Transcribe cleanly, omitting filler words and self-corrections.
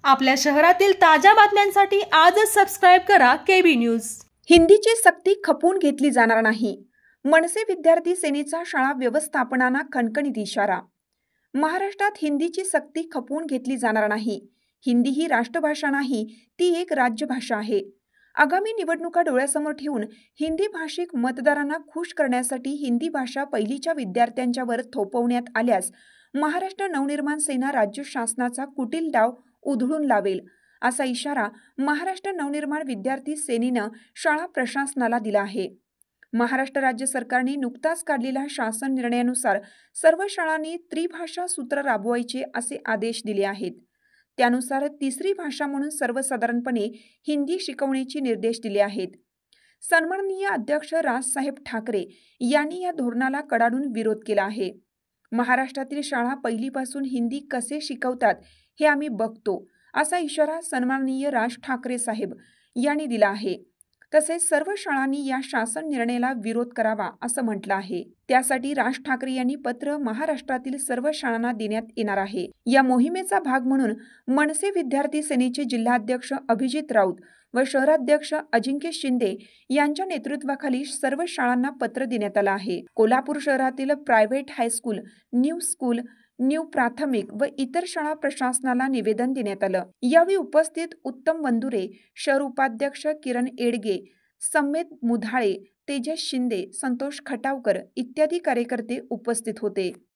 आपल्या शहरातील ताज्या बातम्यांसाठी आजच सबस्क्राईब करा केबी न्यूज। हिंदीची सक्ती खपवून घेतली जाणार नाही, मनसे विद्यार्थी सेनेचा शाळा व्यवस्थापनांना खणखणीत इशारा। महाराष्ट्रात हिंदीची सक्ती खपवून घेतली जाणार नाही। हिंदी ही राष्ट्रभाषा नाही, ती एक राज्यभाषा आहे। आगामी निवडणुका डोळ्यासमोर ठेवून हिंदी भाषिक मतदारांना खुश करण्यासाठी हिंदी भाषा पहिलीच्या विद्यार्थ्यांच्यावर थोपवण्यात आल्यास महाराष्ट्र नवनिर्माण सेना राज्य शासनाचा कुटील डाव उधळून लावेल, असा इशारा महाराष्ट्र नवनिर्माण विद्यार्थी सेनेनं शाळा प्रशासनाला दिला आहे। महाराष्ट्र राज्य सरकारने नुकताच काढलेल्या शासन निर्णयानुसार सर्व शाळांनी त्रिभाषा सूत्र राबवायचे असे आदेश दिले आहेत। त्यानुसार तिसरी भाषा म्हणून सर्वसाधारणपणे हिंदी शिकवण्याचे निर्देश दिले आहेत। सन्माननीय अध्यक्ष राजसाहेब ठाकरे यांनी या धोरणाला कडाडून विरोध केला आहे। महाराष्ट्रातील शाळा पहिलीपासून हिंदी कसे शिकवतात हे आम्ही बघतो, असा इशारा सन्माननीय राज ठाकरे साहेब यांनी दिला आहे। तसेच सर्व शाळांनी या शासन निर्णयाला विरोध करावा असं म्हटलं आहे। त्यासाठी राज ठाकरे यांनी पत्र महाराष्ट्रातील सर्व शाळांना देण्यात येणार आहे। या मोहिमेचा भाग म्हणून मनसे विद्यार्थी सेनेचे जिल्हाध्यक्ष अभिजित राऊत व शहराध्यक्ष अजिंक्य शिंदे यांच्या नेतृत्वाखाली सर्व शाळांना पत्र देण्यात आलं आहे। कोल्हापूर शहरातील private high school, new school, new प्राथमिक व इतर शाळा प्रशासनाला निवेदन देण्यात आलं। यावेळी उपस्थित उत्तम वंदुरे, शहर उपाध्यक्ष किरण एडगे, सम्मेद मुधाळे, तेजस शिंदे, संतोष खटावकर इत्यादी कार्यकर्ते उपस्थित होते।